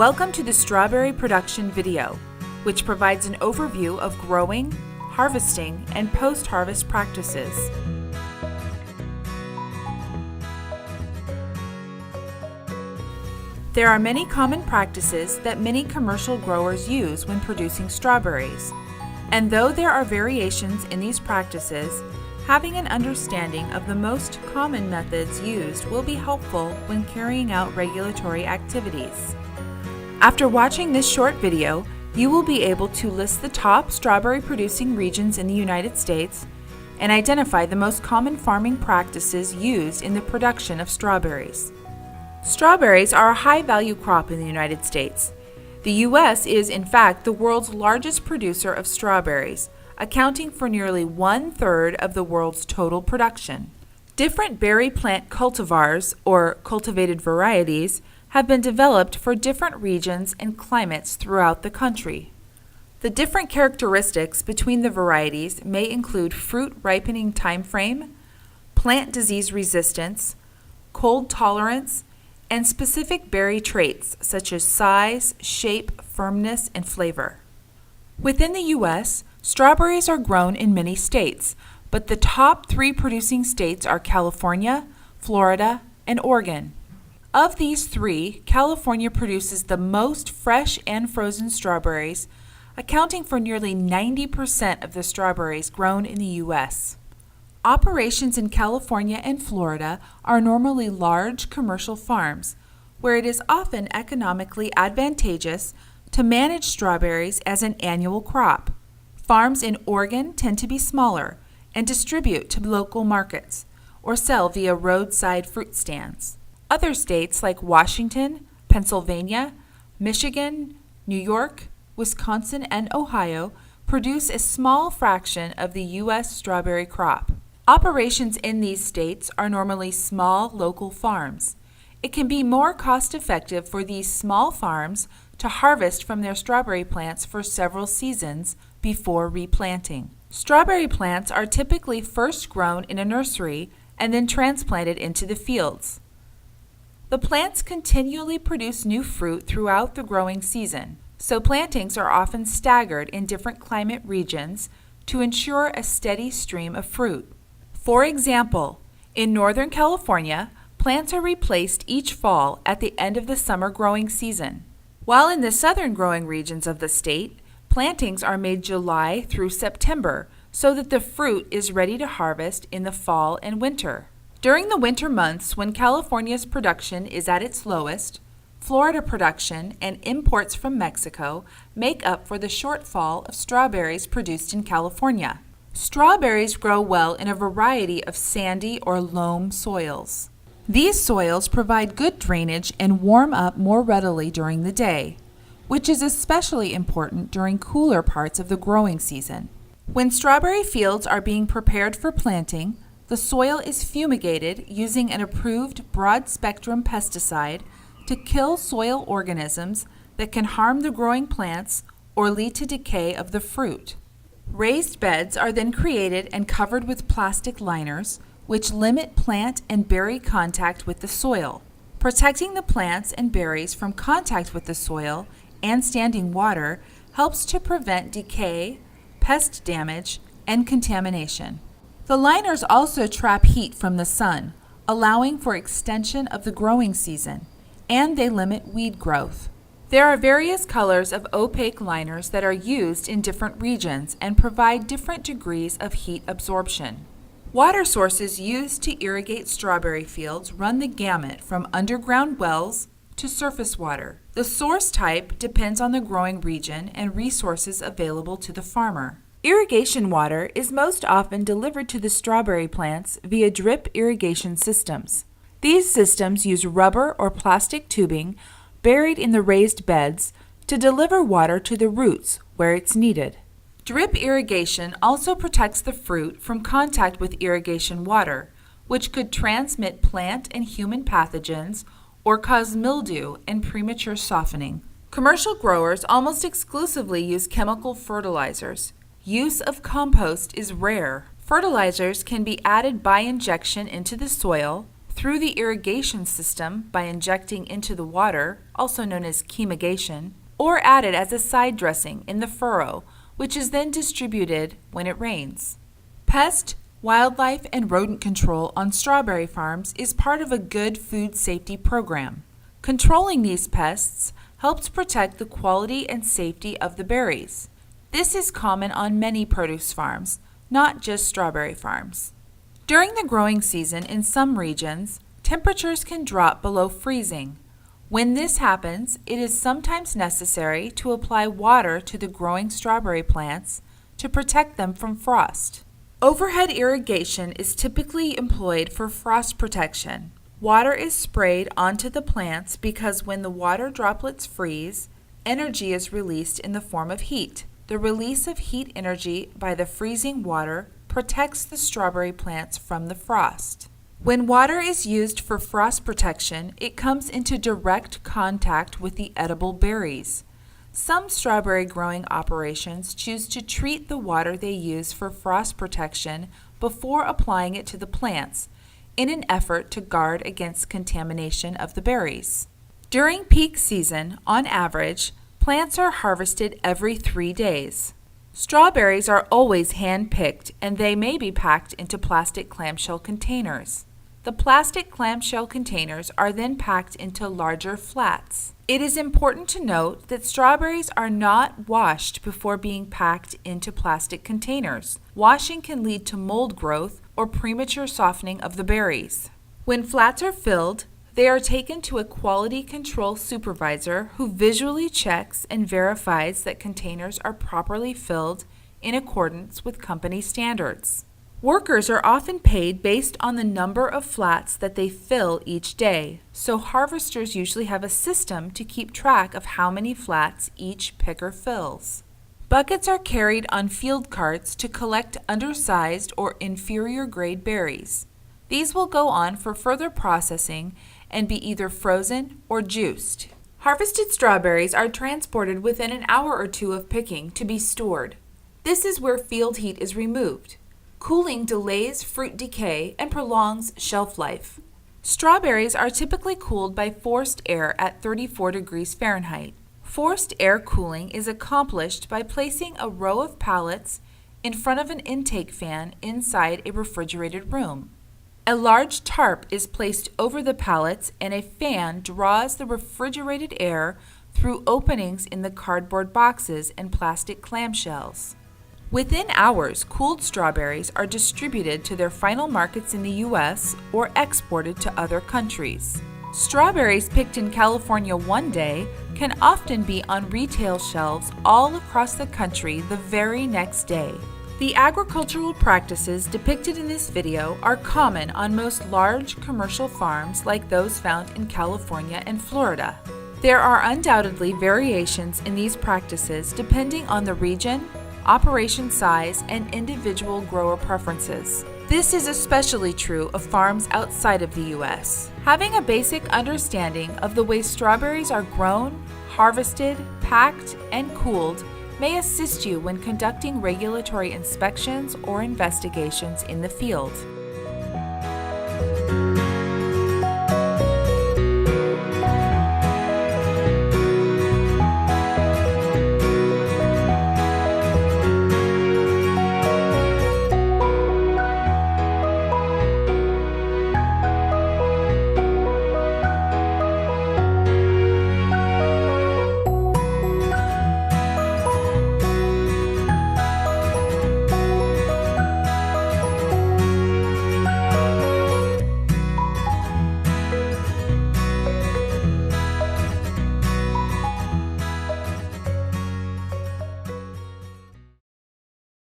Welcome to the strawberry production video, which provides an overview of growing, harvesting, and post-harvest practices. There are many common practices that many commercial growers use when producing strawberries, and though there are variations in these practices, having an understanding of the most common methods used will be helpful when carrying out regulatory activities. After watching this short video, you will be able to list the top strawberry producing regions in the United States and identify the most common farming practices used in the production of strawberries. Strawberries are a high-value crop in the United States. The U.S. is, in fact, the world's largest producer of strawberries, accounting for nearly 1/3 of the world's total production. Different berry plant cultivars, or cultivated varieties, have been developed for different regions and climates throughout the country. The different characteristics between the varieties may include fruit ripening time frame, plant disease resistance, cold tolerance, and specific berry traits such as size, shape, firmness, and flavor. Within the U.S., strawberries are grown in many states, but the top 3 producing states are California, Florida, and Oregon. Of these 3, California produces the most fresh and frozen strawberries, accounting for nearly 90% of the strawberries grown in the U.S. Operations in California and Florida are normally large commercial farms, where it is often economically advantageous to manage strawberries as an annual crop. Farms in Oregon tend to be smaller and distribute to local markets or sell via roadside fruit stands. Other states like Washington, Pennsylvania, Michigan, New York, Wisconsin, and Ohio produce a small fraction of the U.S. strawberry crop. Operations in these states are normally small local farms. It can be more cost-effective for these small farms to harvest from their strawberry plants for several seasons before replanting. Strawberry plants are typically first grown in a nursery and then transplanted into the fields. The plants continually produce new fruit throughout the growing season, so plantings are often staggered in different climate regions to ensure a steady stream of fruit. For example, in Northern California, plants are replaced each fall at the end of the summer growing season, while in the southern growing regions of the state, plantings are made July through September so that the fruit is ready to harvest in the fall and winter. During the winter months, when California's production is at its lowest, Florida production and imports from Mexico make up for the shortfall of strawberries produced in California. Strawberries grow well in a variety of sandy or loam soils. These soils provide good drainage and warm up more readily during the day, which is especially important during cooler parts of the growing season. When strawberry fields are being prepared for planting, the soil is fumigated using an approved broad-spectrum pesticide to kill soil organisms that can harm the growing plants or lead to decay of the fruit. Raised beds are then created and covered with plastic liners, which limit plant and berry contact with the soil. Protecting the plants and berries from contact with the soil and standing water helps to prevent decay, pest damage, and contamination. The liners also trap heat from the sun, allowing for extension of the growing season, and they limit weed growth. There are various colors of opaque liners that are used in different regions and provide different degrees of heat absorption. Water sources used to irrigate strawberry fields run the gamut from underground wells to surface water. The source type depends on the growing region and resources available to the farmer. Irrigation water is most often delivered to the strawberry plants via drip irrigation systems. These systems use rubber or plastic tubing buried in the raised beds to deliver water to the roots where it's needed. Drip irrigation also protects the fruit from contact with irrigation water, which could transmit plant and human pathogens or cause mildew and premature softening. Commercial growers almost exclusively use chemical fertilizers. Use of compost is rare. Fertilizers can be added by injection into the soil through the irrigation system by injecting into the water, also known as chemigation, or added as a side dressing in the furrow, which is then distributed when it rains. Pest, wildlife, and rodent control on strawberry farms is part of a good food safety program. Controlling these pests helps protect the quality and safety of the berries. This is common on many produce farms, not just strawberry farms. During the growing season in some regions, temperatures can drop below freezing. When this happens, it is sometimes necessary to apply water to the growing strawberry plants to protect them from frost. Overhead irrigation is typically employed for frost protection. Water is sprayed onto the plants because when the water droplets freeze, energy is released in the form of heat. The release of heat energy by the freezing water protects the strawberry plants from the frost. When water is used for frost protection, it comes into direct contact with the edible berries. Some strawberry growing operations choose to treat the water they use for frost protection before applying it to the plants in an effort to guard against contamination of the berries. During peak season, on average, plants are harvested every 3 days. Strawberries are always hand-picked and they may be packed into plastic clamshell containers. The plastic clamshell containers are then packed into larger flats. It is important to note that strawberries are not washed before being packed into plastic containers. Washing can lead to mold growth or premature softening of the berries. When flats are filled, they are taken to a quality control supervisor who visually checks and verifies that containers are properly filled in accordance with company standards. Workers are often paid based on the number of flats that they fill each day, so harvesters usually have a system to keep track of how many flats each picker fills. Buckets are carried on field carts to collect undersized or inferior grade berries. These will go on for further processing and be either frozen or juiced. Harvested strawberries are transported within an hour or two of picking to be stored. This is where field heat is removed. Cooling delays fruit decay and prolongs shelf life. Strawberries are typically cooled by forced air at 34 degrees Fahrenheit. Forced air cooling is accomplished by placing a row of pallets in front of an intake fan inside a refrigerated room. A large tarp is placed over the pallets and a fan draws the refrigerated air through openings in the cardboard boxes and plastic clamshells. Within hours, cooled strawberries are distributed to their final markets in the U.S. or exported to other countries. Strawberries picked in California one day can often be on retail shelves all across the country the very next day. The agricultural practices depicted in this video are common on most large commercial farms like those found in California and Florida. There are undoubtedly variations in these practices depending on the region, operation size, and individual grower preferences. This is especially true of farms outside of the U.S. Having a basic understanding of the way strawberries are grown, harvested, packed, and cooled may assist you when conducting regulatory inspections or investigations in the field.